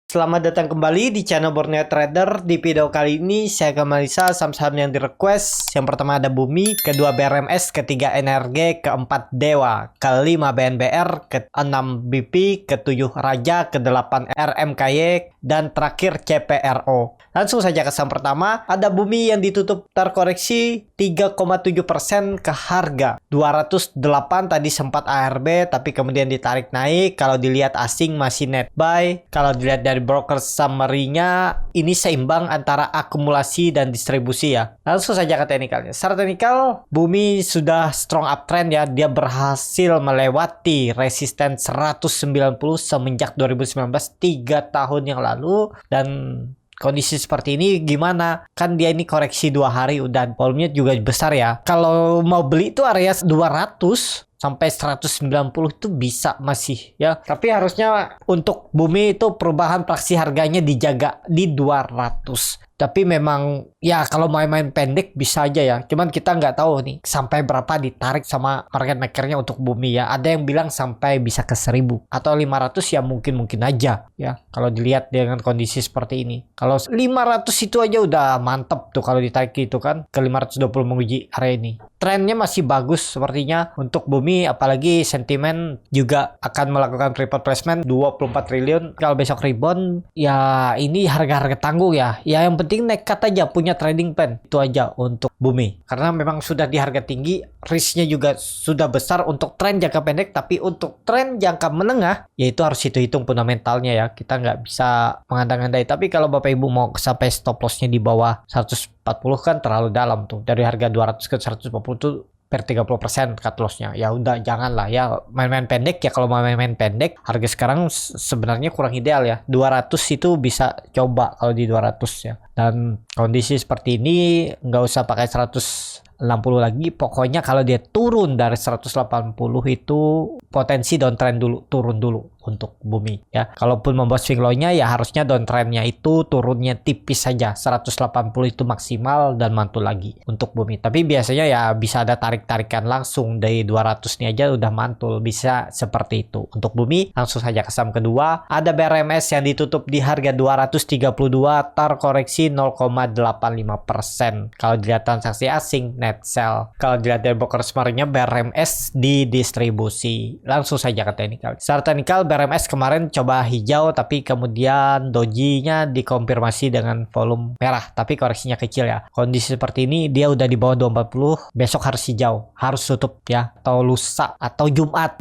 Selamat datang kembali di channel Borneo Trader. Di video kali ini saya akan menganalisa saham-saham yang di request. Yang pertama ada Bumi, kedua BRMS, ketiga NRG, keempat Dewa, kelima BNBR, keenam BP, ketujuh Raja, kedelapan RMKY, dan terakhir CPRO. Langsung saja ke saham pertama, ada Bumi yang ditutup terkoreksi 3,7% ke harga 208. Tadi sempat ARB tapi kemudian ditarik naik. Kalau dilihat asing masih net buy. Kalau dilihat dari broker summary-nya ini seimbang antara akumulasi dan distribusi ya. Langsung saja ke teknikalnya. Secara teknikal Bumi sudah strong uptrend ya. Dia berhasil melewati resisten 190 semenjak 2019, 3 tahun yang lalu. Dan kondisi seperti ini gimana? Kan dia ini koreksi 2 hari dan volumenya juga besar ya. Kalau mau beli itu area 200 sampai 190 itu bisa masih ya. Tapi harusnya untuk Bumi itu perubahan praksi harganya dijaga di 200. Tapi memang ya kalau main-main pendek bisa aja ya. Cuman kita nggak tahu nih sampai berapa ditarik sama market makernya untuk Bumi ya. Ada yang bilang sampai bisa ke 1000 atau 500 ya mungkin aja ya. Kalau dilihat dengan kondisi seperti ini. Kalau 500 itu aja udah mantep tuh kalau ditarik gitu kan. Ke 520 menguji area ini. Trennya masih bagus sepertinya untuk Bumi, apalagi sentimen juga akan melakukan private placement 24 triliun. Kalau besok rebound ya ini harga-harga tangguh ya. Ya yang penting nekat aja punya trading plan. Itu aja untuk Bumi. Karena memang sudah di harga tinggi, risknya juga sudah besar untuk tren jangka pendek. Tapi untuk tren jangka menengah, yaitu harus hitung fundamentalnya ya. Kita nggak bisa mengandang-andai. Tapi kalau Bapak Ibu mau sampai stop lossnya di bawah 140 kan terlalu dalam tuh. Dari harga 200 ke 140 tuh per 30% cut lossnya. Ya udah janganlah ya main-main pendek ya. Kalau mau main-main pendek harga sekarang sebenarnya kurang ideal ya. 200 itu bisa coba kalau di 200 ya. Dan kondisi seperti ini nggak usah pakai 160 lagi. Pokoknya kalau dia turun dari 180 itu potensi downtrend dulu, turun dulu untuk Bumi ya. Kalaupun membuat swing low-nya ya harusnya downtrendnya itu turunnya tipis saja, 180 itu maksimal dan mantul lagi untuk Bumi. Tapi biasanya ya bisa ada tarik-tarikan langsung dari 200 nih aja udah mantul, bisa seperti itu untuk Bumi. Langsung saja ke saham kedua, ada BRMS yang ditutup di harga 232, terkoreksi 0,85%. Kalau dilihat transaksi asing net sell. Kalau dilihat dari broker summary-nya BRMS di distribusi. Langsung saja ke teknikal. Secara teknikal BRMS kemarin coba hijau tapi kemudian dojinya dikonfirmasi dengan volume merah tapi koreksinya kecil ya. Kondisi seperti ini dia udah di bawah 240, besok harus hijau, harus tutup ya, atau lusa atau Jumat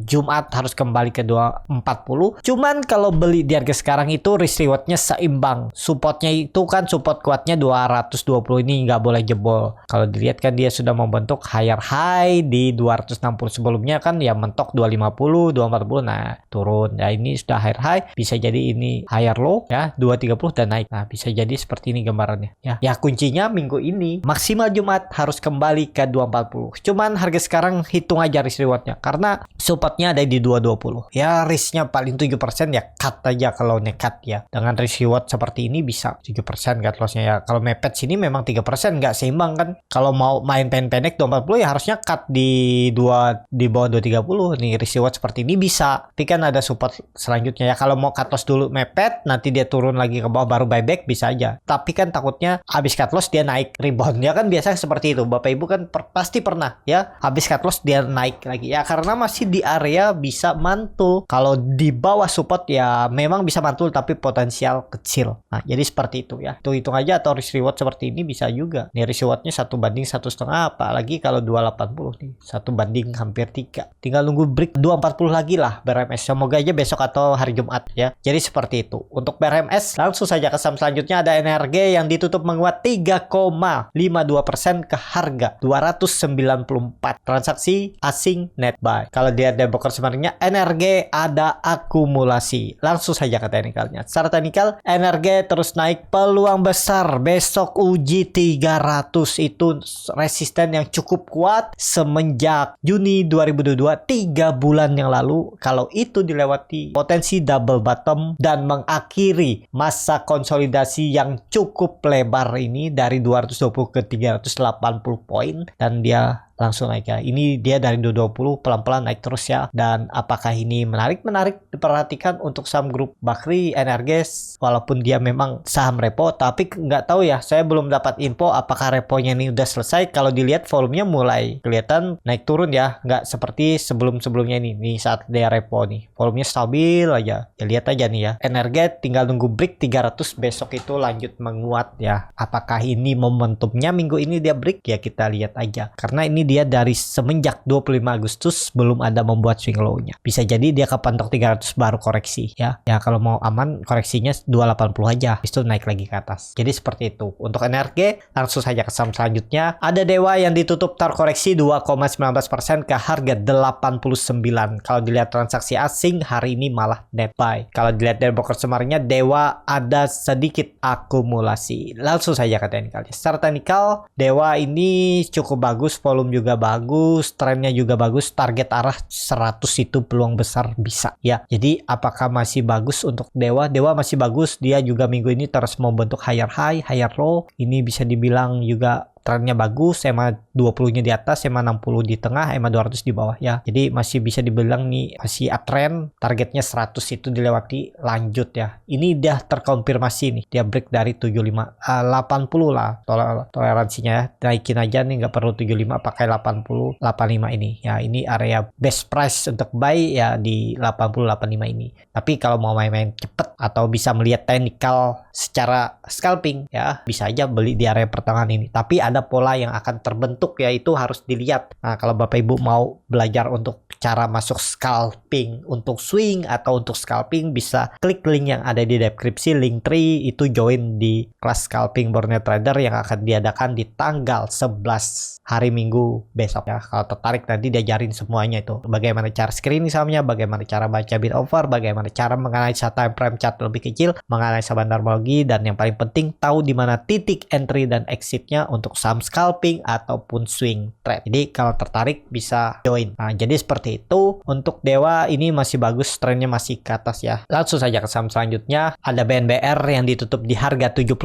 harus kembali ke 240. Cuman kalau beli di harga sekarang itu risk rewardnya seimbang. Supportnya itu kan support kuatnya 220 ini nggak boleh jebol. Kalau dilihat kan dia sudah membentuk higher high di 260 sebelumnya kan ya mentok 250, 240 nah turun. Ya ini sudah higher high, bisa jadi ini higher low ya 230 dan naik. Nah bisa jadi seperti ini gambarannya ya. Ya kuncinya minggu ini maksimal Jumat harus kembali ke 240. Cuman harga sekarang hitung aja risk rewardnya karena supportnya ada di 220. Ya risknya paling 7% ya cut aja kalau nekat ya. Dengan risk reward seperti ini bisa 7% cut lossnya ya. Kalau mepet sini memang 3% nggak seimbang kan. Kalau mau main pendek 240 ya harusnya cut di bawah 230 nih risk reward seperti ini bisa. Tapi kan ada support selanjutnya ya. Kalau mau cut loss dulu mepet nanti dia turun lagi ke bawah baru buyback bisa aja. Tapi kan takutnya habis cut loss dia naik rebound ya kan biasa seperti itu. Bapak Ibu kan pasti pernah ya habis cut loss dia naik lagi ya karena masih di area bisa mantul. Kalau di bawah support ya memang bisa mantul tapi potensial kecil. Nah jadi seperti itu ya. Hitung aja atau risk reward seperti ini bisa juga. Nih risk rewardnya 1/1,5 apalagi kalau 280 nih 1/, hampir 3. Tinggal nunggu break 240 lagi lah BRMS. Semoga aja besok atau hari Jumat ya. Jadi seperti itu. Untuk BRMS langsung saja ke saham selanjutnya ada NRG yang ditutup menguat 3,52% ke harga 294. Transaksi asing net buy. Kalau dia ada broker summary-nya NRG ada akumulasi. Langsung saja ke teknikalnya. Secara teknikal NRG terus naik, peluang besar besok uji 300 itu resisten yang cukup kuat semenjak Juni 2022, 3 bulan yang lalu. Kalau itu dilewati potensi double bottom dan mengakhiri masa konsolidasi yang cukup lebar ini dari 220 ke 380 poin dan dia langsung naik ya. Ini dia dari 220 pelan-pelan naik terus ya. Dan apakah ini menarik diperhatikan untuk saham grup Bakri Energes, walaupun dia memang saham repo, tapi nggak tahu ya, saya belum dapat info apakah reponya ini udah selesai. Kalau dilihat volumenya mulai kelihatan naik turun ya, nggak seperti sebelum-sebelumnya ini. Nih saat dia repo nih, volumenya stabil aja. Ya lihat aja nih ya, Energes tinggal nunggu break 300, besok itu lanjut menguat ya. Apakah ini momentumnya minggu ini dia break ya, kita lihat aja. Karena ini dia dari semenjak 25 Agustus belum ada membuat swing low-nya. Bisa jadi dia kepantok 300 baru koreksi ya. Ya kalau mau aman koreksinya 280 aja. Itu naik lagi ke atas. Jadi seperti itu. Untuk Energi langsung saja ke saham selanjutnya. Ada Dewa yang ditutup terkoreksi 2,19% ke harga 89. Kalau dilihat transaksi asing hari ini malah net buy. Kalau dilihat dari broker semarnya Dewa ada sedikit akumulasi. Langsung saja ke teknikalnya. Secara teknikal Dewa ini cukup bagus, volume juga bagus, trennya juga bagus, target arah 100 itu peluang besar bisa ya. Jadi apakah masih bagus untuk Dewa? Dewa masih bagus, dia juga minggu ini terus membentuk higher high, higher low. Ini bisa dibilang juga trennya bagus, EMA 20-nya di atas, EMA 60 di tengah, EMA 200 di bawah ya. Jadi masih bisa dibilang nih masih uptrend, targetnya 100 itu dilewati, lanjut ya. Ini udah terkonfirmasi nih, dia break dari 75, 80 lah toleransinya ya. Naikin aja nih, nggak perlu 75, pakai 80, 85 ini. Ya ini area best price untuk buy ya di 80, 85 ini. Tapi kalau mau main-main cepet atau bisa melihat teknikal secara scalping ya, bisa aja beli di area pertengahan ini. Tapi ada pola yang akan terbentuk ya, itu harus dilihat. Nah kalau Bapak Ibu mau belajar untuk cara masuk scalping untuk swing atau untuk scalping, bisa klik link yang ada di deskripsi, Linktree, itu join di kelas scalping Borneo Trader yang akan diadakan di tanggal 11 hari Minggu besok ya. Kalau tertarik nanti diajarin semuanya itu, bagaimana cara screening sahamnya, bagaimana cara baca bid offer, bagaimana cara menganalisa time frame chart lebih kecil, menganalisa bandarmologi, dan yang paling penting tahu di mana titik entry dan exitnya untuk saham scalping ataupun swing trade. Jadi kalau tertarik bisa join. Nah jadi seperti itu. Untuk Dewa ini masih bagus, trennya masih ke atas ya. Langsung saja ke saham selanjutnya. Ada BNBR yang ditutup di harga 71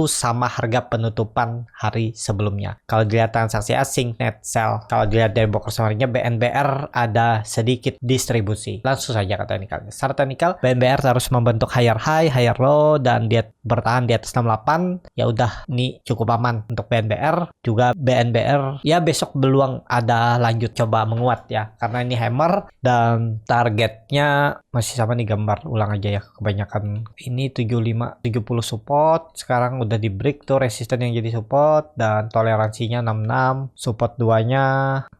sama harga penutupan hari sebelumnya. Kalau dilihat transaksi asing net sell, kalau dilihat dari broker semarnya BNBR ada sedikit distribusi. Langsung saja ke teknikalnya. Secara teknikal BNBR harus membentuk higher high, higher low, dan dia bertahan di atas 68. Ya udah, ini cukup aman untuk BNBR. Juga BNBR ya besok peluang ada lanjut coba menguat ya, karena ini hammer dan targetnya masih sama nih, gambar ulang aja ya, kebanyakan ini 75 70 support, sekarang udah di break tuh resisten yang jadi support, dan toleransinya 66, support 2-nya.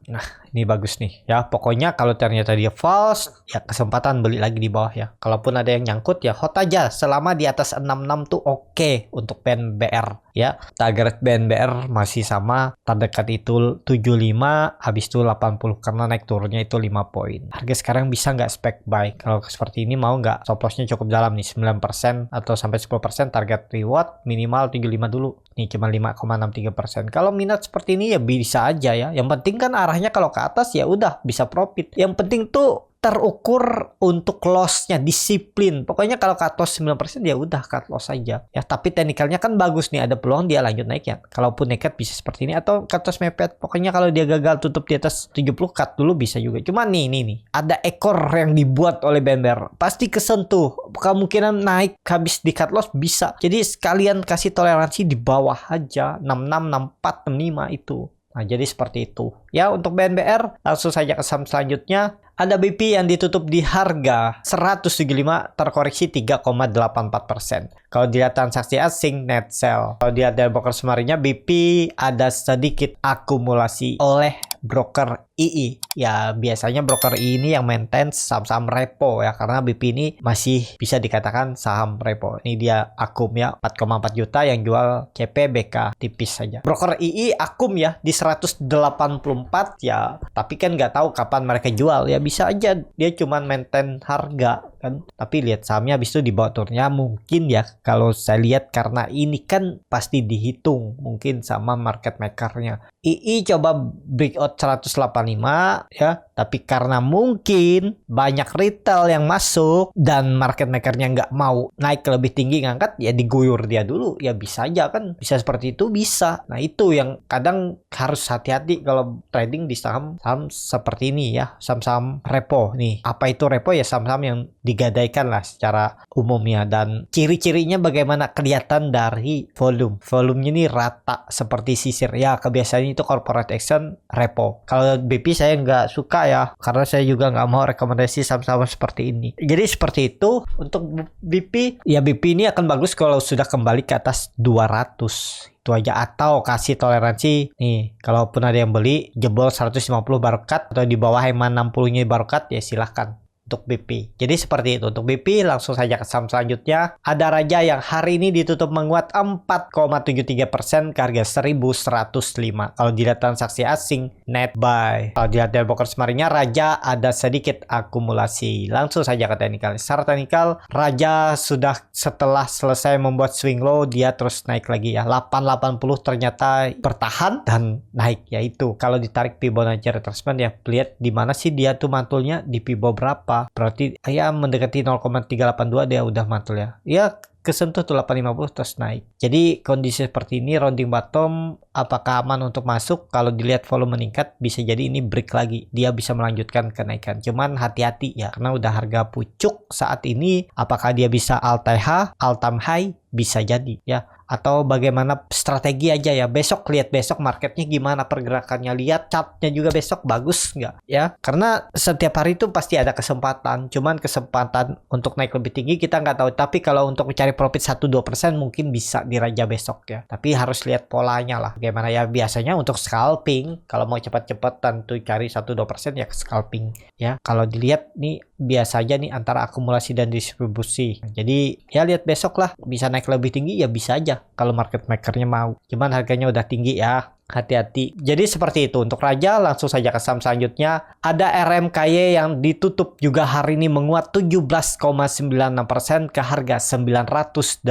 Nah ini bagus nih ya. Pokoknya kalau ternyata dia false ya kesempatan beli lagi di bawah ya. Kalaupun ada yang nyangkut ya hot aja, selama di atas 66 tuh oke untuk BNBR ya. Target BNBR masih sama, terdekat itu 75, habis itu 80 karena naik turunnya itu 5 poin. Harga sekarang bisa nggak spec buy? Kalau seperti ini mau nggak? Stop lossnya cukup dalam nih, 9% atau sampai 10%, target reward minimal 75 dulu. Nih cuma 5,63%. Kalau minat seperti ini ya bisa aja ya. Yang penting kan arahnya kalau ke atas ya udah bisa profit. Yang penting tuh terukur untuk loss-nya, disiplin. Pokoknya kalau cut loss 9% ya udah cut loss aja. Ya tapi teknikalnya kan bagus nih, ada peluang dia lanjut naik ya. Kalaupun nekat bisa seperti ini atau cut loss mepet. Pokoknya kalau dia gagal tutup di atas 70 cut dulu bisa juga. Cuma nih ada ekor yang dibuat oleh BNBR. Pasti kesentuh. Kemungkinan naik habis di cut loss bisa. Jadi sekalian kasih toleransi di bawah aja, 66, 64, 65 itu. Nah, jadi seperti itu. Ya, untuk BNBR, langsung saja ke saham selanjutnya. Ada BP yang ditutup di harga 175, terkoreksi 3,84%. Kalau dilihat transaksi asing net sell. Kalau dilihat dari broker semarinya BP ada sedikit akumulasi oleh broker II. Ya biasanya broker II ini yang maintain saham-saham repo ya, karena BP ini masih bisa dikatakan saham repo. Ini dia akum ya, 4,4 juta yang jual CPBK tipis saja. Broker II akum ya di 184 ya, tapi kan nggak tahu kapan mereka jual ya, bisa aja dia cuman maintain harga kan. Tapi lihat sahamnya habis itu dibawa turunnya mungkin ya, kalau saya lihat karena ini kan pasti dihitung mungkin sama market makernya. II coba breakout 185 ya, Tapi karena mungkin banyak retail yang masuk dan market makernya nggak mau naik lebih tinggi ngangkat, ya diguyur dia dulu. Ya bisa aja kan, bisa seperti itu, bisa. Nah itu yang kadang harus hati-hati kalau trading di saham-saham seperti ini ya, saham-saham repo nih. Apa itu repo? Ya saham-saham yang digadaikan lah secara umumnya, dan ciri-cirinya bagaimana kelihatan dari volumenya ini rata seperti sisir ya. Kebiasaannya itu corporate action repo. Kalau BP saya nggak suka ya, karena saya juga nggak mau rekomendasi saham-saham seperti ini. Jadi seperti itu untuk BP. Ya BP ini akan bagus kalau sudah kembali ke atas 200 itu aja, atau kasih toleransi nih, kalaupun ada yang beli jebol 150 baru cut, atau di bawah EMA 60-nya baru cut, ya silahkan untuk BP. Jadi seperti itu untuk BP. Langsung saja ke saham selanjutnya. Ada Raja yang hari ini ditutup menguat 4,73% ke harga 1105. Kalau dilihat transaksi asing net buy. Kalau dilihat dari broker kemarinnya, Raja ada sedikit akumulasi. Langsung saja ke teknikal. Secara teknikal, Raja sudah setelah selesai membuat swing low, dia terus naik lagi ya. 880 ternyata bertahan dan naik, yaitu kalau ditarik Fibonacci retracement ya, lihat di mana sih dia tuh mantulnya, di Fibo berapa. Berarti ya mendekati 0,382 dia udah mantul ya. Ya kesentuh tuh 850 terus naik. Jadi kondisi seperti ini rounding bottom, apakah aman untuk masuk? Kalau dilihat volume meningkat, bisa jadi ini break lagi. Dia bisa melanjutkan kenaikan. Cuman hati-hati ya, karena udah harga pucuk saat ini. Apakah dia bisa all time high? Bisa jadi ya. Atau bagaimana strategi aja ya. Besok lihat besok marketnya gimana pergerakannya. Lihat chartnya juga besok bagus nggak ya. Karena setiap hari itu pasti ada kesempatan. Cuman kesempatan untuk naik lebih tinggi kita nggak tahu. Tapi kalau untuk mencari profit 1-2% mungkin bisa di Raja besok ya. Tapi harus lihat polanya lah. Bagaimana ya, biasanya untuk scalping. Kalau mau cepat-cepat tentu cari 1-2% ya ke scalping ya. Kalau dilihat nih biasa aja nih antara akumulasi dan distribusi. Jadi ya lihat besok lah. Bisa naik lebih tinggi ya bisa aja kalau market makernya mau. Cuman harganya udah tinggi ya. Hati-hati. Jadi seperti itu untuk Raja. Langsung saja ke saham selanjutnya. Ada RMKY yang ditutup juga hari ini menguat 17,96% ke harga 985.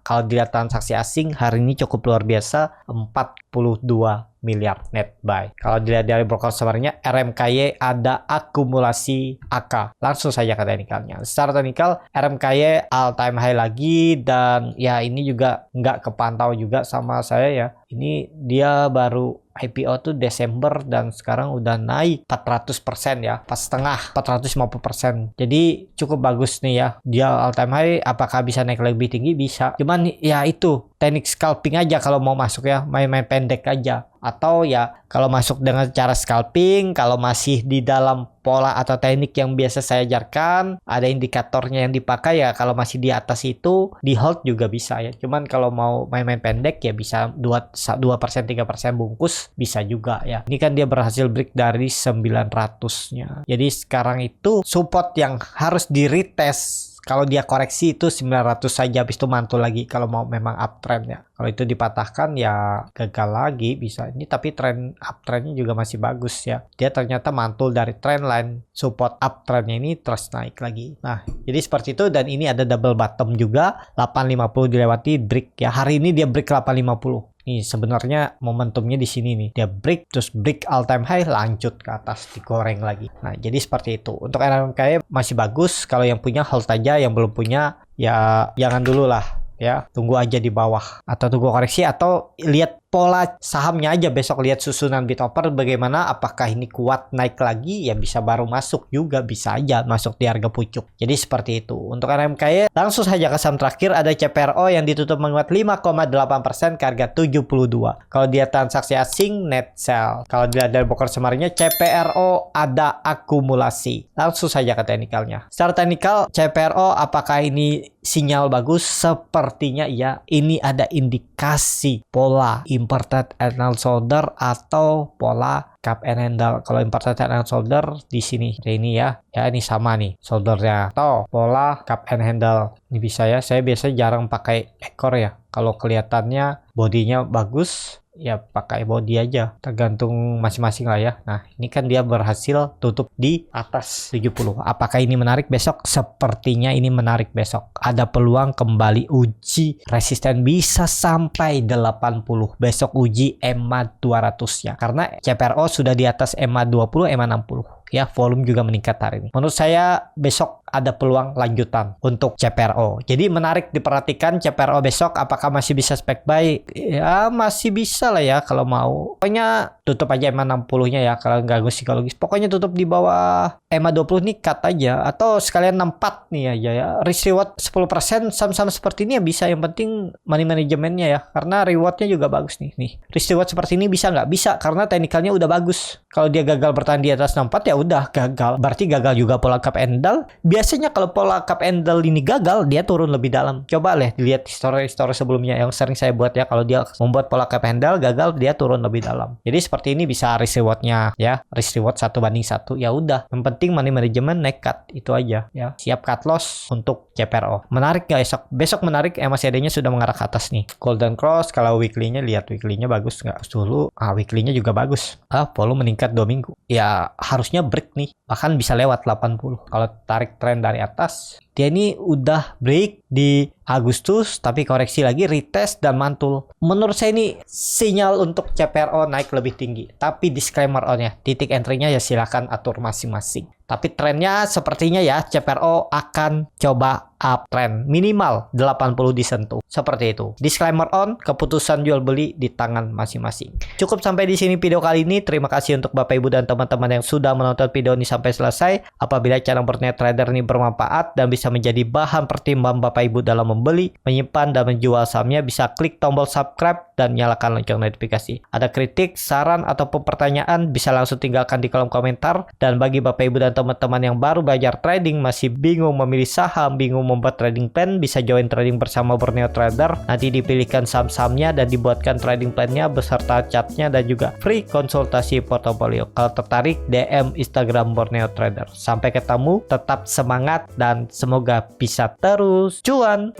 Kalau dilihat transaksi asing hari ini cukup luar biasa, 42 miliar net buy. Kalau dilihat dari broker sumbernya, RMKY ada akumulasi AK. Langsung saja ke teknikalnya. Secara teknikal, RMKY all time high lagi, dan ya ini juga nggak kepantau juga sama saya ya. Ini dia baru IPO tuh Desember dan sekarang udah naik 400% ya, pas setengah 450%. Jadi cukup bagus nih ya. Dia all time high, apakah bisa naik lebih tinggi? Bisa. Cuman ya itu teknik scalping aja kalau mau masuk ya, main-main pendek aja. Atau ya kalau masuk dengan cara scalping, kalau masih di dalam pola atau teknik yang biasa saya ajarkan, ada indikatornya yang dipakai ya, kalau masih di atas itu di hold juga bisa ya. Cuman kalau mau main-main pendek ya bisa 2%, 3% bungkus bisa juga ya. Ini kan dia berhasil break dari 900-nya. Jadi sekarang itu support yang harus di retest. Kalau dia koreksi itu 900 saja, habis itu mantul lagi kalau mau memang uptrend ya. Kalau itu dipatahkan ya gagal lagi bisa. Ini tapi tren uptrendnya juga masih bagus ya. Dia ternyata mantul dari trend line, support uptrendnya ini terus naik lagi. Nah, jadi seperti itu, dan ini ada double bottom juga, 850 dilewati break ya. Hari ini dia break 850. Nih sebenarnya momentumnya di sini nih. Dia break terus break all time high, lanjut ke atas, digoreng lagi. Nah, jadi seperti itu. Untuk RMKY masih bagus, kalau yang punya hold aja, yang belum punya ya jangan dulu lah ya. Tunggu aja di bawah atau tunggu koreksi, atau lihat pola sahamnya aja besok, lihat susunan bid offer bagaimana, apakah ini kuat naik lagi ya bisa baru masuk juga, bisa aja masuk di harga pucuk. Jadi seperti itu. Untuk RMKY langsung saja ke saham terakhir, ada CPRO yang ditutup menguat 5,8% ke harga 72. Kalau dia transaksi asing net sell. Kalau dilihat dari broker sumbernya, CPRO ada akumulasi. Langsung saja ke teknikalnya. Secara teknikal CPRO apakah ini sinyal bagus? Sepertinya ya. Ini ada indikasi pola imported head and shoulder atau pola cup and handle. Kalau imported head and shoulder di sini, ini ya. Ya ini sama nih shouldernya, atau pola cup and handle. Ini bisa ya. Saya biasanya jarang pakai ekor ya. Kalau kelihatannya bodinya bagus, ya pakai body aja, tergantung masing-masing lah ya. Nah ini kan dia berhasil tutup di atas 70. Apakah ini menarik besok? Sepertinya ini menarik besok. Ada peluang kembali uji resisten, bisa sampai 80 besok, uji EMA 200 ya, karena CPRO sudah di atas EMA 20, EMA 60 ya. Volume juga meningkat hari ini. Menurut saya besok ada peluang lanjutan untuk CPRO. Jadi menarik diperhatikan CPRO besok, apakah masih bisa spek buy? Ya masih bisa lah ya kalau mau. Pokoknya tutup aja EMA 60-nya ya kalau nggak psikologis. Pokoknya tutup di bawah EMA 20 nih, cut aja, atau sekalian 64 nih aja ya. Risk reward 10%, saham-saham seperti ini ya bisa, yang penting money manajemennya ya, karena rewardnya juga bagus nih. Risk reward seperti ini bisa nggak? Bisa, karena teknikalnya udah bagus. Kalau dia gagal bertahan di atas 64 ya udah gagal. Berarti gagal juga pola cup and down. Biasanya kalau pola cup and down ini gagal, dia turun lebih dalam. Coba lihat histori sebelumnya yang sering saya buat ya. Kalau dia membuat pola cup and down gagal, dia turun lebih dalam. Jadi seperti ini bisa risk rewardnya ya. Risk reward 1:1. Ya udah. Yang penting money management nekat, itu aja ya. Siap cut loss untuk CPRO. Menarik nggak besok? Besok menarik. MACD-nya sudah mengarah ke atas nih. Golden cross. Kalau weekly-nya, lihat weekly-nya bagus nggak? Dulu weekly-nya juga bagus. Volume meningkat 2 minggu. Ya harusnya break nih. Bahkan bisa lewat 80. Kalau tarik tren dari atas, dia ini udah break di Agustus, tapi koreksi lagi, retest dan mantul. Menurut saya ini sinyal untuk CPRO naik lebih tinggi. Tapi disclaimer on-nya, titik entry-nya ya silakan atur masing-masing. Tapi trennya sepertinya ya CPRO akan coba uptrend minimal 80 disentuh. Seperti itu. Disclaimer on, keputusan jual beli di tangan masing-masing. Cukup sampai di sini video kali ini. Terima kasih untuk Bapak Ibu dan teman-teman yang sudah menonton video ini sampai selesai. Apabila channel Borneo Trader ini bermanfaat dan bisa menjadi bahan pertimbangan Bapak Ibu dalam membeli, menyimpan dan menjual sahamnya, bisa klik tombol subscribe dan nyalakan lonceng notifikasi. Ada kritik, saran ataupun pertanyaan bisa langsung tinggalkan di kolom komentar. Dan bagi Bapak Ibu dan teman-teman yang baru belajar trading, masih bingung memilih saham, bingung membuat trading plan, bisa join trading bersama Borneo Trader. Nanti dipilihkan saham-sahamnya dan dibuatkan trading plan-nya beserta chartnya dan juga free konsultasi portofolio. Kalau tertarik, DM Instagram Borneo Trader. Sampai ketemu, tetap semangat dan semoga bisa terus cuan.